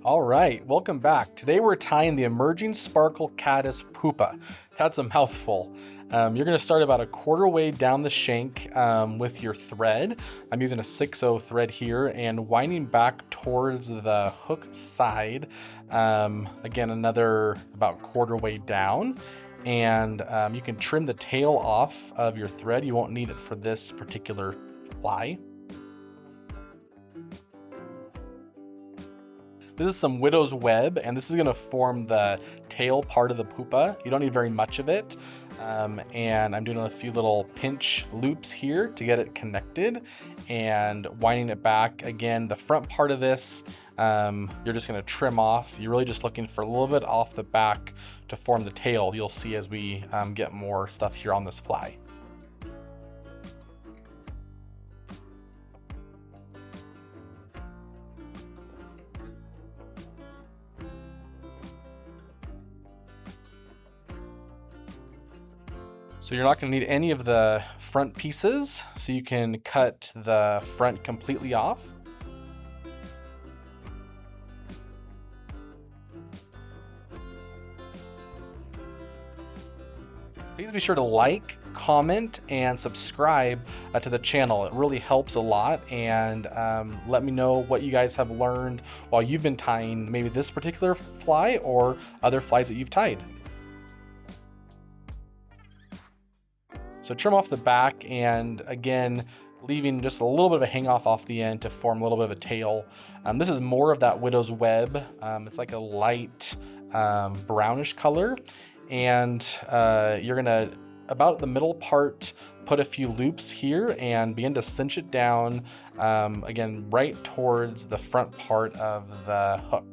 All right, welcome back. Today we're tying the Emerging Sparkle Caddis Pupa. That's a mouthful. You're gonna start about a quarter way down the shank with your thread. I'm using a 6/0 thread here and winding back towards the hook side. Again, another about quarter way down. And you can trim the tail off of your thread. You won't need it for this particular fly. This is some widow's web, and this is gonna form the tail part of the pupa. You don't need very much of it. And I'm doing a few little pinch loops here to get it connected and winding it back. Again, the front part of this, you're just gonna trim off. You're really just looking for a little bit off the back to form the tail. You'll see as we get more stuff here on this fly. So you're not going to need any of the front pieces, so you can cut the front completely off. Please be sure to like, comment, and subscribe to the channel. It really helps a lot, and let me know what you guys have learned while you've been tying maybe this particular fly or other flies that you've tied. So trim off the back, and again, leaving just a little bit of a hang off the end to form a little bit of a tail. This is more of that widow's web. It's like a light brownish color, and you're gonna, about the middle part, put a few loops here and begin to cinch it down, again, right towards the front part of the hook.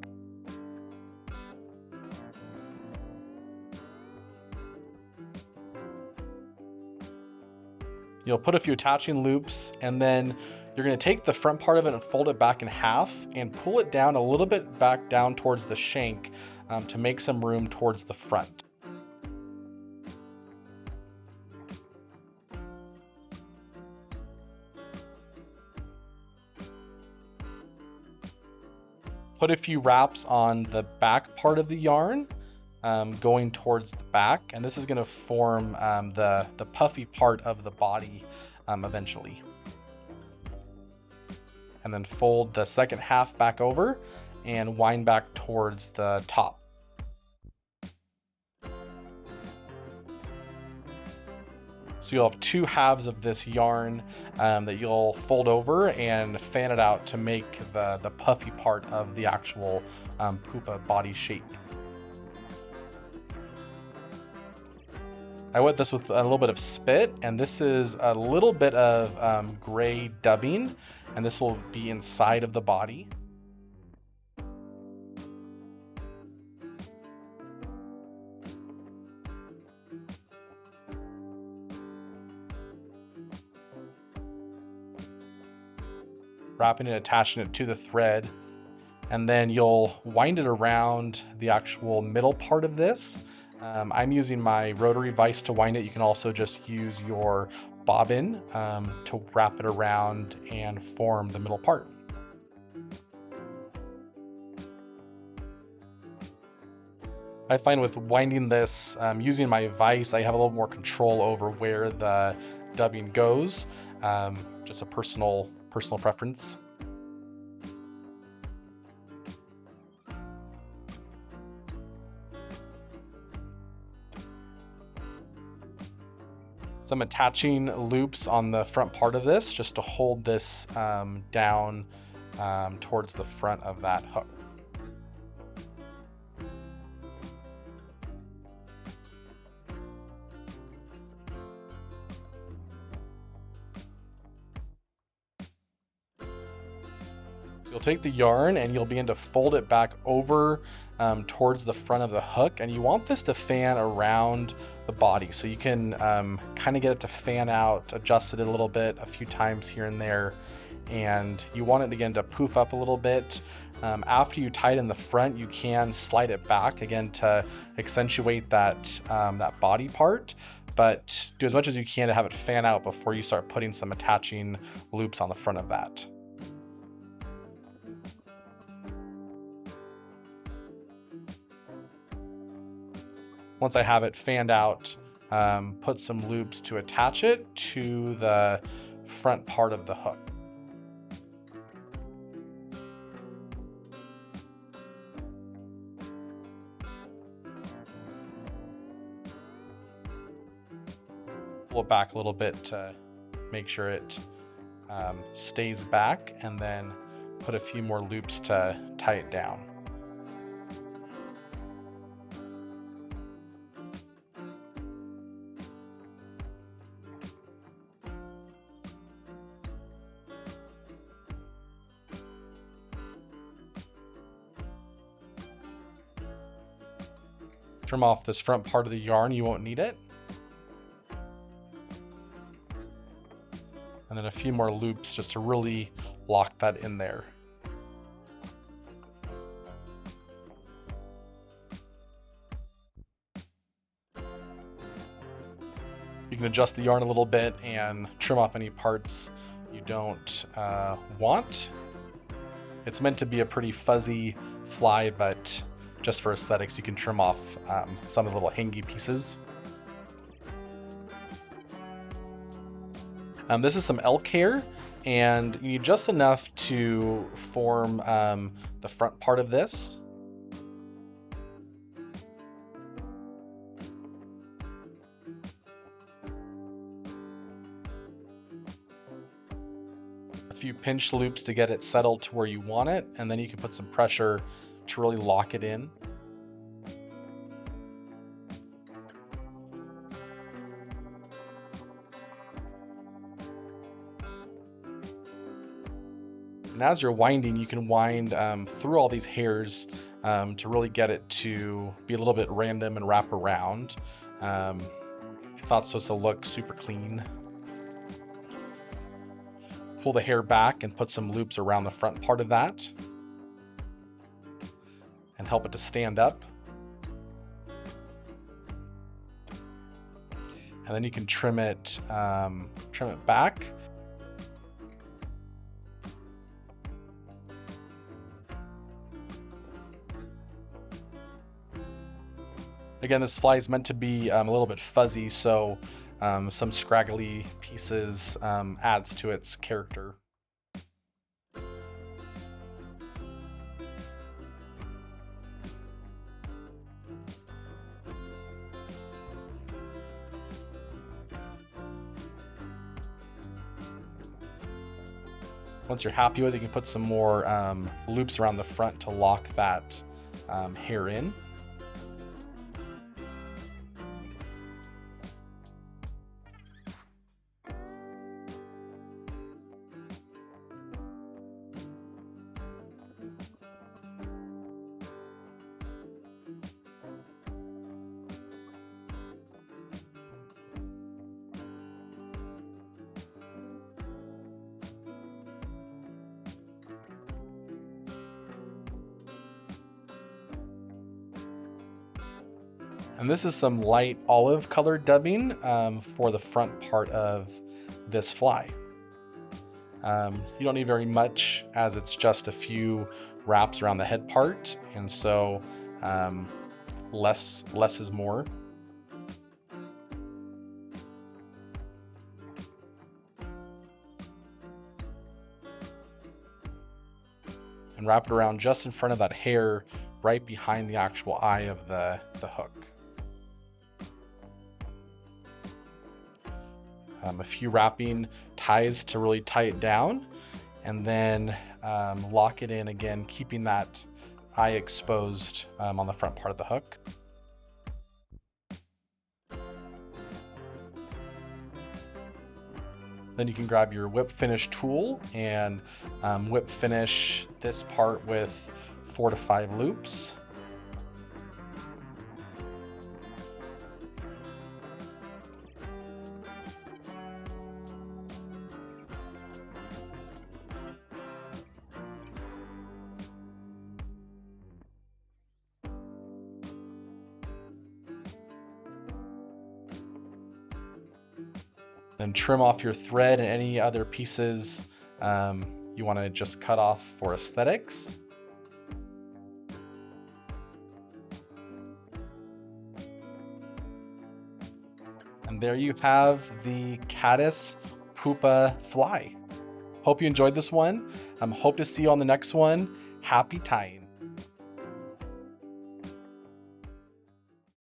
You'll put a few attaching loops, and then you're gonna take the front part of it and fold it back in half and pull it down a little bit back down towards the shank to make some room towards the front. Put a few wraps on the back part of the yarn, going towards the back, and this is going to form the puffy part of the body eventually. And then fold the second half back over and wind back towards the top. So you'll have two halves of this yarn that you'll fold over and fan it out to make the puffy part of the actual pupa body shape. I wet this with a little bit of spit, and this is a little bit of gray dubbing, and this will be inside of the body. Wrapping and attaching it to the thread, and then you'll wind it around the actual middle part of this. I'm using my rotary vise to wind it. You can also just use your bobbin to wrap it around and form the middle part. I find with winding this, using my vise, I have a little more control over where the dubbing goes. Just a personal preference. Some attaching loops on the front part of this just to hold this down towards the front of that hook. You'll take the yarn and you'll begin to fold it back over towards the front of the hook, and you want this to fan around the body, so you can kind of get it to fan out, adjust it a little bit a few times here and there, and you want it again to poof up a little bit. After you tie it in the front, you can slide it back again to accentuate that that body part, but do as much as you can to have it fan out before you start putting some attaching loops on the front of that. Once I have it fanned out, put some loops to attach it to the front part of the hook. Pull it back a little bit to make sure it stays back, and then put a few more loops to tie it down. Trim off this front part of the yarn, you won't need it. And then a few more loops just to really lock that in there. You can adjust the yarn a little bit and trim off any parts you don't want. It's meant to be a pretty fuzzy fly, but just for aesthetics, you can trim off some of the little hangy pieces. This is some elk hair, and you need just enough to form the front part of this. A few pinch loops to get it settled to where you want it, and then you can put some pressure to really lock it in. And as you're winding, you can wind through all these hairs to really get it to be a little bit random and wrap around. It's not supposed to look super clean. Pull the hair back and put some loops around the front part of that and help it to stand up. And then you can trim it back. Again, this fly is meant to be a little bit fuzzy, so some scraggly pieces adds to its character. Once you're happy with it, you can put some more loops around the front to lock that hair in. And this is some light olive colored dubbing for the front part of this fly. You don't need very much, as it's just a few wraps around the head part, and so less is more. And wrap it around just in front of that hair, right behind the actual eye of the hook. A few wrapping ties to really tie it down, and then lock it in again, keeping that eye exposed on the front part of the hook. Then you can grab your whip finish tool and whip finish this part with 4 to 5 loops. Then trim off your thread and any other pieces you want to just cut off for aesthetics. And there you have the Caddis Pupa fly. Hope you enjoyed this one. Hope to see you on the next one. Happy tying.